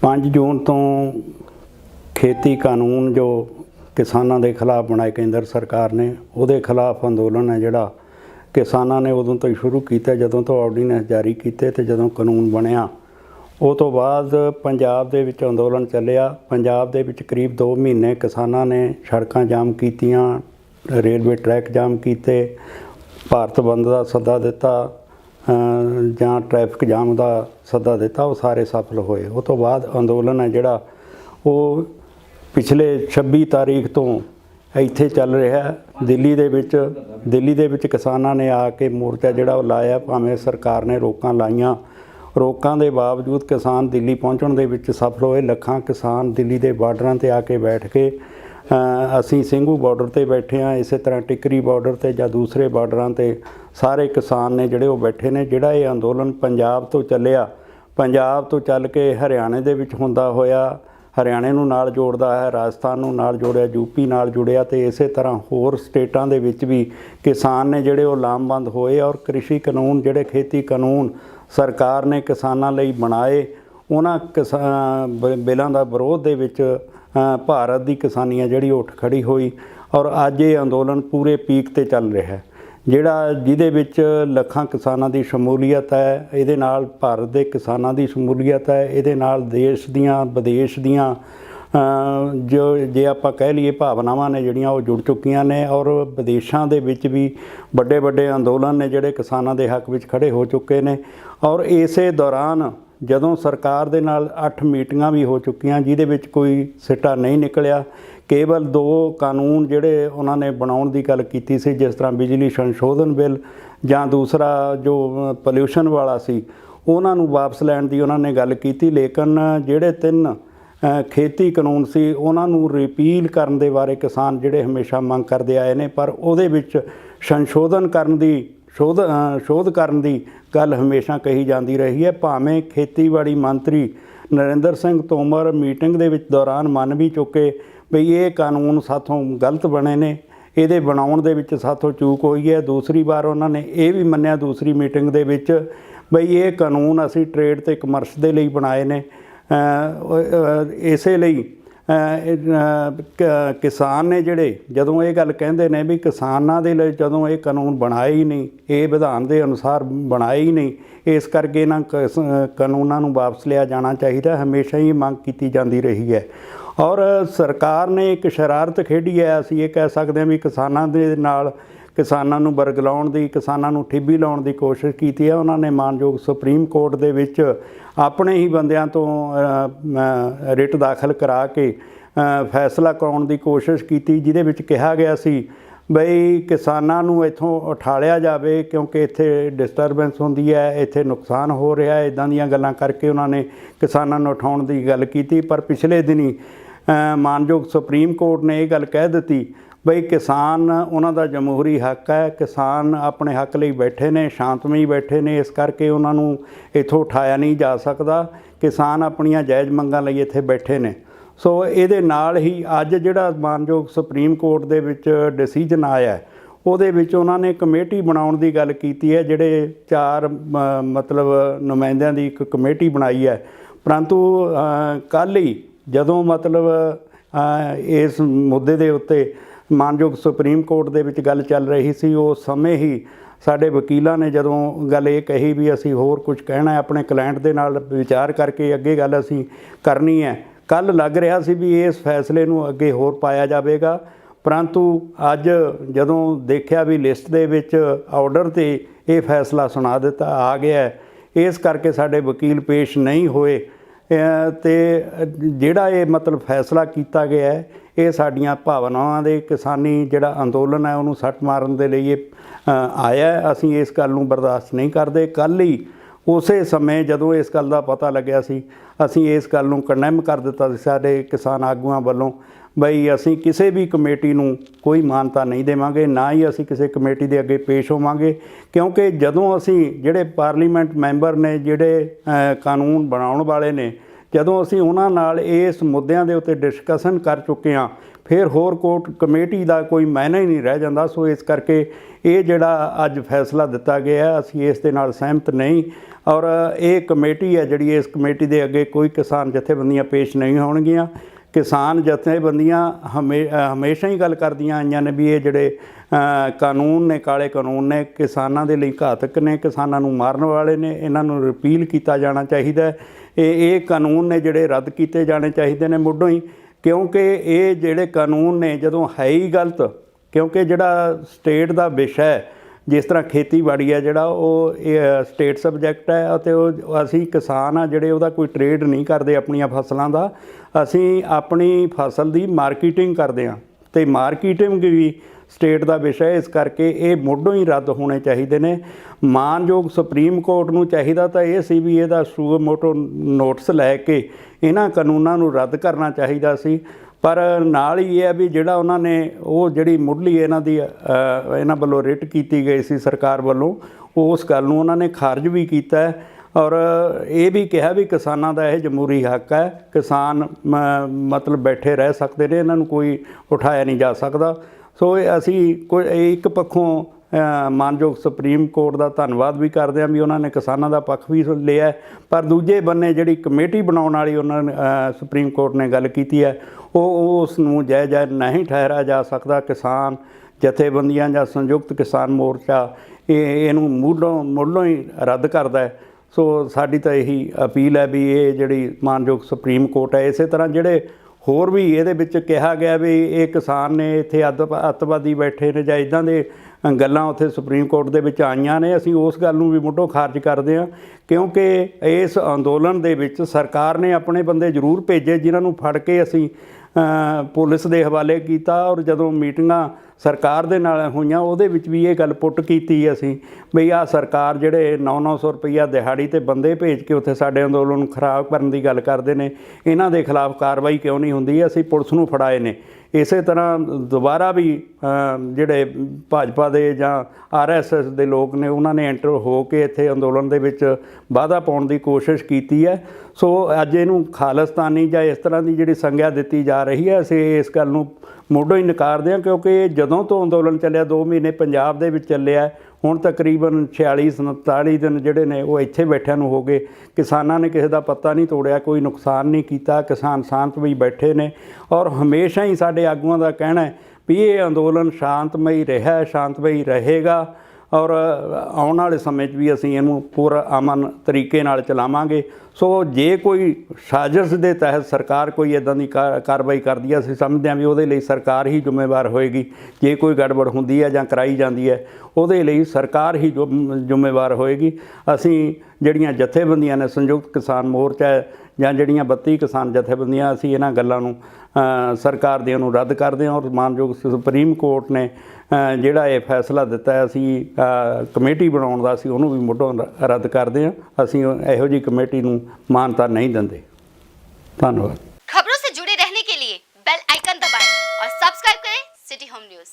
5 जून तो खेती कानून जो किसानों के खिलाफ बनाए केंद्र सरकार ने उसके खिलाफ अंदोलन है जोड़ा किसानों ने उदों तो शुरू किया जदों तो ऑर्डीनेंस जारी किए तो जदों कानून बनया उस तो बाद पंजाब दे विच अंदोलन चलिया। पंजाब दे विच करीब 2 महीने किसानों ने सड़कां जाम कीतियां, रेलवे ट्रैक जाम किए, भारत बंद का सद्दा दिता जां ट्रैफिक जाम का सद्दा दिता, वो सारे सफल होए। उस तो बाद अंदोलन है जोड़ा वो पिछले 26 तारीख तो इत्थे चल रहा है। दिल्ली दे विच किसानों ने आके मोर्चा जोड़ा लाया, भावें सरकार ने रोकां लाइयां, रोकां दे बावजूद किसान दिल्ली पहुँचण दे विच सफल होए। लखां किसान दिल्ली के बार्डरां ते आके बैठ के असी ਸਿੰਘੂ बार्डर ते बैठे हाँ, इस तरह टिकरी बार्डर ते जां दूसरे बार्डरां ते सारे किसान ने जिहड़े वो बैठे ने। जिहड़ा ये अंदोलन पंजाब तो चलिया, पंजाब तो चल के हरियाणे दे विच हुंदा होया, हरियाणे नूं नाल जोड़दा है, राजस्थान नूं नाल जोड़िया, यूपी नाल जुड़िया, तो इस तरह होर स्टेटां दे विच भी किसान ने जिहड़े वो लामबंद होए। और कृषि कानून जिहड़े खेती कानून सरकार ने किसानां लई बनाए, उन्हां बिलां दा विरोध दे विच भारत की किसानी है जिहड़ी उठ खड़ी हुई। और अज ये अंदोलन पूरे पीक ते चल रहा है, जिहड़ा जिहदे विच लखां किसानां की शमूलीयत है। इहदे नाल भारत के किसानां की शमूलीयत है, इहदे नाल देश दियां विदेश दियां जो जे आपां कह लीए भावनावां ने जिहड़ियां वो जुड़ चुकियां ने। और विदेशों के विच भी बड़े बड़े अंदोलन ने जिहड़े किसानां दे हक विच खड़े हो चुके ने। और इसे दौरान जदों सरकार दे नाल 8 मीटिंगां भी हो चुकियां, जिहदे विच कोई सिट्टा नहीं निकलिया। केवल 2 कानून जिहड़े उन्होंने बनाउण दी गल कीती सी, जिस तरह बिजली संशोधन बिल जां दूसरा जो पोल्यूशन वाला सी, उन्हां नूं वापस लैण दी उन्होंने गल कीती। लेकिन जिहड़े 3 खेती कानून सी उन्हां नूं रिपील करन दे बारे किसान जिहड़े हमेशा मंग करदे आए ने, पर उहदे विच संशोधन करन दी शोध करन दी गल हमेशा कही जाती रही है। भावें खेतीबाड़ी मंत्री नरेंद्र सिंह तोमर मीटिंग दे विच दौरान मन भी चुके भी ये कानून साथों गलत बने ने, इहदे बनाउण दे विच साथों चूक हुई है। दूसरी बार उन्होंने ये भी मन्निया दूसरी मीटिंग दे विच बई ये कानून असी ट्रेड ते कमर्स दे लई बनाए ने। इसे लई किसान ने जिहड़े जदों ये गल कहिंदे ने भी किसानां दे लई जदों ये कानून बनाए ही नहीं, ये विधान दे अनुसार बनाए ही नहीं, इस करके इन्हां कानूनां नूं वापस लिया जाना चाहिए, हमेशा ही मंग की जाती रही है। और सरकार ने एक शरारत खेडी है, असीं ये कह सकते हैं भी किसानां दे नाल किसानां नूं बरगलाउण दी, किसानां नूं ठिब्बी लाउण दी कोशिश की है। उन्होंने मानयोग सुप्रीम कोर्ट दे विच अपने ही बंदियां तो रिट दाखिल करा के फैसला कराउण दी कोशिश की, जिहदे विच कहा गया सी बई किसानां नूं इत्थों उठालिया जावे क्योंकि इत्थे डिस्टरबेंस हुंदी है, इत्थे नुकसान हो रहा है। इदां दीयां गल्लां करके उन्होंने किसानां नूं उठाउण दी गल कीती। पर पिछले दिनी मानयोग सुप्रीम कोर्ट ने यह गल कह दी बई किसान उन्हां दा जमहूरी हक है, किसान अपने हक लई बैठे ने, शांतमई बैठे ने, इस करके उन्हां नूं इत्थों उठाया नहीं जा सकदा। किसान अपनियां जायज़ मंगां लई इत्थे बैठे ने। सो इहदे नाल ही अज जिहड़ा मानयोग सुप्रीम कोर्ट दे विच डिसीजन आया उहदे विच उन्हां ने कमेटी बनाउण दी गल कीती है, जिहड़े 4 मतलब नुमाइंदियां दी एक कमेटी बनाई है। परंतु कल ही जदों मतलब इस मुद्दे दे उत्ते मानयोग सुप्रीम कोर्ट दे विच गल चल रही सी, उस समय ही साडे वकीलां ने जदों गल ये कही भी असीं होर कुछ कहना है, अपने क्लाइंट दे नाल विचार करके अगे गल असीं करनी है। कल लग रहा सी भी इस फैसले नूं अगे होर पाया जावेगा, परंतु अज जदों देखिया भी लिस्ट दे विच ऑर्डर ते ये फैसला सुना दिता आ गया है, इस करके साडे वकील पेश नहीं होए। ते जिहड़ा ये मतलब फैसला किया गया है ये साडियां भावनावां दे किसानी जिहड़ा अंदोलन है उन्होंने सट मारन दे लई आया है। असीं इस गल नूं बर्दाश्त नहीं करते। कल ही उस समय जदों इस गल का पता लग्या सी असीं इस गल नूं कंडेम कर दिता सी साडे किसान आगूआं वल्लों बई असीं किसी भी कमेटी नूं कोई मानता नहीं देवांगे, ना ही असीं किसी कमेटी दे अगे पेश होवांगे। क्योंकि जदों असीं जिहड़े पार्लीमेंट मैंबर ने जिहड़े कानून बनाउण वाले ने ਜਦੋਂ ਅਸੀਂ ਉਹਨਾਂ ਨਾਲ ਇਸ ਮੁੱਦਿਆਂ ਦੇ ਉੱਤੇ ਡਿਸਕਸ਼ਨ ਕਰ ਚੁੱਕੇ ਹਾਂ ਫਿਰ ਹੋਰ ਕੋਰਟ ਕਮੇਟੀ ਦਾ ਕੋਈ ਮਾਇਨਾ ਹੀ ਨਹੀਂ ਰਹਿ ਜਾਂਦਾ। ਸੋ ਇਸ ਕਰਕੇ ਇਹ ਜਿਹੜਾ ਅੱਜ ਫੈਸਲਾ ਦਿੱਤਾ ਗਿਆ ਅਸੀਂ ਇਸ ਦੇ ਨਾਲ ਸਹਿਮਤ ਨਹੀਂ। ਔਰ ਇਹ ਕਮੇਟੀ ਹੈ ਜਿਹੜੀ, ਇਸ ਕਮੇਟੀ ਦੇ ਅੱਗੇ ਕੋਈ ਕਿਸਾਨ ਜਥੇਬੰਦੀਆਂ ਪੇਸ਼ ਨਹੀਂ ਹੋਣਗੀਆਂ। ਕਿਸਾਨ ਜਥੇਬੰਦੀਆਂ ਹਮੇਸ਼ਾ ਹੀ ਗੱਲ ਕਰਦੀਆਂ ਆਈਆਂ ਨੇ ਵੀ ਇਹ ਜਿਹੜੇ ਕਾਨੂੰਨ ਨੇ, ਕਾਲੇ ਕਾਨੂੰਨ ਨੇ, ਕਿਸਾਨਾਂ ਦੇ ਲਈ ਘਾਤਕ ਨੇ, ਕਿਸਾਨਾਂ ਨੂੰ ਮਾਰਨ ਵਾਲੇ ਨੇ, ਇਹਨਾਂ ਨੂੰ ਰਿਪੀਲ ਕੀਤਾ ਜਾਣਾ ਚਾਹੀਦਾ। ਇਹ ਕਾਨੂੰਨ ਨੇ ਜਿਹੜੇ ਰੱਦ ਕੀਤੇ ਜਾਣੇ ਚਾਹੀਦੇ ਨੇ ਮੁੱਢੋਂ ਹੀ, ਕਿਉਂਕਿ ਇਹ ਜਿਹੜੇ ਕਾਨੂੰਨ ਨੇ ਜਦੋਂ ਹੈ ਹੀ ਗਲਤ, ਕਿਉਂਕਿ ਜਿਹੜਾ ਸਟੇਟ ਦਾ ਵਿਸ਼ਾ ਹੈ ਜਿਸ ਤਰ੍ਹਾਂ ਖੇਤੀਬਾੜੀ ਹੈ ਜਿਹੜਾ ਉਹ ਸਟੇਟ ਸਬਜੈਕਟ ਹੈ ਅਤੇ ਉਹ ਅਸੀਂ ਕਿਸਾਨ ਆ ਜਿਹੜੇ ਉਹਦਾ ਕੋਈ ਟਰੇਡ ਨਹੀਂ ਕਰਦੇ ਆਪਣੀਆਂ ਫਸਲਾਂ ਦਾ, ਅਸੀਂ ਆਪਣੀ ਫਸਲ ਦੀ ਮਾਰਕੀਟਿੰਗ ਕਰਦੇ ਹਾਂ ਅਤੇ ਮਾਰਕੀਟਿੰਗ ਵੀ ਸਟੇਟ ਦਾ ਵਿਸ਼ਾ ਹੈ। ਇਸ ਕਰਕੇ ਇਹ ਮੁੱਢੋਂ ਹੀ ਰੱਦ ਹੋਣੇ ਚਾਹੀਦੇ ਨੇ। ਮਾਨਯੋਗ ਸੁਪਰੀਮ ਕੋਰਟ ਨੂੰ ਚਾਹੀਦਾ ਤਾਂ ਇਹ ਸੀ ਵੀ ਇਹਦਾ ਸੂਓ ਮੋਟੋ ਨੋਟਿਸ ਲੈ ਕੇ ਇਹਨਾਂ ਕਾਨੂੰਨਾਂ ਨੂੰ ਰੱਦ ਕਰਨਾ ਚਾਹੀਦਾ ਸੀ। ਪਰ ਨਾਲ ਹੀ ਇਹ ਹੈ ਵੀ ਜਿਹੜਾ ਉਹਨਾਂ ਨੇ ਉਹ ਜਿਹੜੀ ਮੁੱਢਲੀ ਇਹਨਾਂ ਵੱਲੋਂ ਰਿਟ ਕੀਤੀ ਗਈ ਸੀ ਸਰਕਾਰ ਵੱਲੋਂ, ਉਸ ਗੱਲ ਨੂੰ ਉਹਨਾਂ ਨੇ ਖਾਰਜ ਵੀ ਕੀਤਾ ਔਰ ਇਹ ਵੀ ਕਿਹਾ ਵੀ ਕਿਸਾਨਾਂ ਦਾ ਇਹ ਜਮਹੂਰੀ ਹੱਕ ਹੈ, ਕਿਸਾਨ ਮਤਲਬ ਬੈਠੇ ਰਹਿ ਸਕਦੇ ਨੇ, ਇਹਨਾਂ ਨੂੰ ਕੋਈ ਉਠਾਇਆ ਨਹੀਂ ਜਾ ਸਕਦਾ। ਸੋ ਅਸੀਂ ਇੱਕ ਪੱਖੋਂ ਮਾਨਯੋਗ ਸੁਪਰੀਮ ਕੋਰਟ ਦਾ ਧੰਨਵਾਦ ਵੀ ਕਰਦੇ ਹਾਂ ਵੀ ਉਹਨਾਂ ਨੇ ਕਿਸਾਨਾਂ ਦਾ ਪੱਖ ਵੀ ਲਿਆ, ਪਰ ਦੂਜੇ ਬੰਨੇ ਜਿਹੜੀ ਕਮੇਟੀ ਬਣਾਉਣ ਵਾਲੀ ਉਹਨਾਂ ਨੇ ਸੁਪਰੀਮ ਕੋਰਟ ਨੇ ਗੱਲ ਕੀਤੀ ਹੈ ਉਹ ਉਸ ਨੂੰ ਜਾਇਜ਼ ਨਹੀਂ ਠਹਿਰਾਇਆ ਜਾ ਸਕਦਾ। ਕਿਸਾਨ ਜਥੇਬੰਦੀਆਂ ਜਾਂ ਸੰਯੁਕਤ ਕਿਸਾਨ ਮੋਰਚਾ ਇਹਨੂੰ ਮੁੱਢੋਂ ਹੀ ਰੱਦ ਕਰਦਾ ਹੈ। ਸੋ ਸਾਡੀ ਤਾਂ ਇਹੀ ਅਪੀਲ ਹੈ ਵੀ ਇਹ ਜਿਹੜੀ ਮਾਨਯੋਗ ਸੁਪਰੀਮ ਕੋਰਟ ਹੈ, ਇਸੇ ਤਰ੍ਹਾਂ ਜਿਹੜੇ ਹੋਰ ਵੀ ਇਹਦੇ ਵਿੱਚ ਕਿਹਾ ਗਿਆ ਵੀ ਇਹ ਕਿਸਾਨ ਨੇ ਇੱਥੇ ਅੱਤਵਾਦੀ ਬੈਠੇ ਨੇ ਜਾਂ ਇੱਦਾਂ ਦੇ ਗੱਲਾਂ ਉੱਥੇ ਸੁਪਰੀਮ ਕੋਰਟ ਦੇ ਵਿੱਚ ਆਈਆਂ ਨੇ, ਅਸੀਂ ਉਸ ਗੱਲ ਨੂੰ ਵੀ ਮੁੱਢੋਂ ਖਾਰਜ ਕਰਦੇ ਹਾਂ, ਕਿਉਂਕਿ ਇਸ ਅੰਦੋਲਨ ਦੇ ਵਿੱਚ ਸਰਕਾਰ ਨੇ ਆਪਣੇ ਬੰਦੇ ਜ਼ਰੂਰ ਭੇਜੇ ਜਿਨ੍ਹਾਂ ਨੂੰ ਫੜ ਕੇ ਅਸੀਂ ਪੁਲਿਸ ਦੇ ਹਵਾਲੇ ਕੀਤਾ। ਔਰ ਜਦੋਂ ਮੀਟਿੰਗਾਂ ਸਰਕਾਰ ਦੇ ਨਾਲ ਹੋਈਆਂ ਉਹਦੇ ਵਿੱਚ ਵੀ ਇਹ ਗੱਲ ਪੁੱਟ ਕੀਤੀ ਅਸੀਂ ਬਈ ਆਹ ਸਰਕਾਰ ਜਿਹੜੇ 900 ਰੁਪਈਆ ਦਿਹਾੜੀ ਤੇ ਬੰਦੇ ਭੇਜ ਕੇ ਉੱਥੇ ਸਾਡੇ ਅੰਦੋਲਨ ਨੂੰ ਖਰਾਬ ਕਰਨ ਦੀ ਗੱਲ ਕਰਦੇ ਨੇ, ਇਹਨਾਂ ਦੇ ਖਿਲਾਫ ਕਾਰਵਾਈ ਕਿਉਂ ਨਹੀਂ ਹੁੰਦੀ? ਅਸੀਂ ਪੁਲਿਸ ਨੂੰ ਫੜਾਏ ਨੇ। ਇਸੇ ਤਰ੍ਹਾਂ ਦੁਬਾਰਾ ਵੀ ਜਿਹੜੇ ਭਾਜਪਾ ਦੇ ਜਾਂ RSS ਦੇ ਲੋਕ ਨੇ ਉਹਨਾਂ ਨੇ ਐਂਟਰ ਹੋ ਕੇ ਇੱਥੇ ਅੰਦੋਲਨ ਦੇ ਵਿੱਚ ਵਾਧਾ ਪਾਉਣ ਦੀ ਕੋਸ਼ਿਸ਼ ਕੀਤੀ ਹੈ। ਸੋ ਅੱਜ ਇਹਨੂੰ ਖਾਲਿਸਤਾਨੀ ਜਾਂ ਇਸ ਤਰ੍ਹਾਂ ਦੀ ਜਿਹੜੀ ਸੰਗਿਆ ਦਿੱਤੀ ਜਾ ਰਹੀ ਹੈ, ਅਸੀਂ ਇਸ ਗੱਲ ਨੂੰ ਮੁੱਢੋਂ ਹੀ ਨਕਾਰਦੇ ਹਾਂ, ਕਿਉਂਕਿ ਜਦੋਂ ਤੋਂ ਅੰਦੋਲਨ ਚੱਲਿਆ 2 ਮਹੀਨੇ ਪੰਜਾਬ ਦੇ ਵਿੱਚ ਚੱਲਿਆ, ਹੁਣ ਤਕਰੀਬਨ 46-47 ਦਿਨ ਜਿਹੜੇ ਨੇ ਉਹ ਇੱਥੇ ਬੈਠਿਆਂ ਨੂੰ ਹੋ ਗਏ। ਕਿਸਾਨਾਂ ਨੇ ਕਿਸੇ ਦਾ ਪੱਤਾ ਨਹੀਂ ਤੋੜਿਆ, ਕੋਈ ਨੁਕਸਾਨ ਨਹੀਂ ਕੀਤਾ, ਕਿਸਾਨ ਸ਼ਾਂਤਮਈ ਬੈਠੇ ਨੇ। ਔਰ ਹਮੇਸ਼ਾ ਹੀ ਸਾਡੇ ਆਗੂਆਂ ਦਾ ਕਹਿਣਾ ਹੈ ਵੀ ਇਹ ਅੰਦੋਲਨ ਸ਼ਾਂਤਮਈ ਰਿਹਾ, ਸ਼ਾਂਤਮਈ ਰਹੇਗਾ ਔਰ ਆਉਣ ਵਾਲੇ ਸਮੇਂ 'ਚ ਵੀ ਅਸੀਂ ਇਹਨੂੰ ਪੂਰਾ ਅਮਨ ਤਰੀਕੇ ਨਾਲ ਚਲਾਵਾਂਗੇ। ਸੋ ਜੇ ਕੋਈ ਸਾਜ਼ਿਸ਼ ਦੇ ਤਹਿਤ ਸਰਕਾਰ ਕੋਈ ਇੱਦਾਂ ਦੀ ਕਾਰਵਾਈ ਕਰਦੀ ਹੈ, ਅਸੀਂ ਸਮਝਦੇ ਹਾਂ ਵੀ ਉਹਦੇ ਲਈ ਸਰਕਾਰ ਹੀ ਜ਼ਿੰਮੇਵਾਰ ਹੋਏਗੀ। ਜੇ ਕੋਈ ਗੜਬੜ ਹੁੰਦੀ ਹੈ ਜਾਂ ਕਰਾਈ ਜਾਂਦੀ ਹੈ ਉਹਦੇ ਲਈ ਸਰਕਾਰ ਹੀ ਜ਼ਿੰਮੇਵਾਰ ਹੋਏਗੀ। ਅਸੀਂ ਜਿਹੜੀਆਂ ਜਥੇਬੰਦੀਆਂ ਨੇ, ਸੰਯੁਕਤ ਕਿਸਾਨ ਮੋਰਚਾ ਜਾਂ ਜਿਹੜੀਆਂ 32 ਕਿਸਾਨ ਜਥੇਬੰਦੀਆਂ, ਅਸੀਂ ਇਹਨਾਂ ਗੱਲਾਂ ਨੂੰ ਸਰਕਾਰ ਦੀਆਂ ਨੂੰ ਰੱਦ ਕਰਦੇ ਹਾਂ। ਔਰ ਮਾਨਯੋਗ ਸੁਪਰੀਮ ਕੋਰਟ ਨੇ ਜਿਹੜਾ ਇਹ ਫੈਸਲਾ ਦਿੱਤਾ ਅਸੀਂ ਕਮੇਟੀ ਬਣਾਉਣ ਦਾ, ਅਸੀਂ ਉਹਨੂੰ ਵੀ ਮੁੱਢੋਂ ਰੱਦ ਕਰਦੇ ਹਾਂ। ਅਸੀਂ ਇਹੋ ਜਿਹੀ ਕਮੇਟੀ ਨੂੰ मानता नहीं देंगे। धन्यवाद। खबरों से जुड़े रहने के लिए बेल आइकन दबाएं और सब्सक्राइब करें सिटी होम न्यूज़।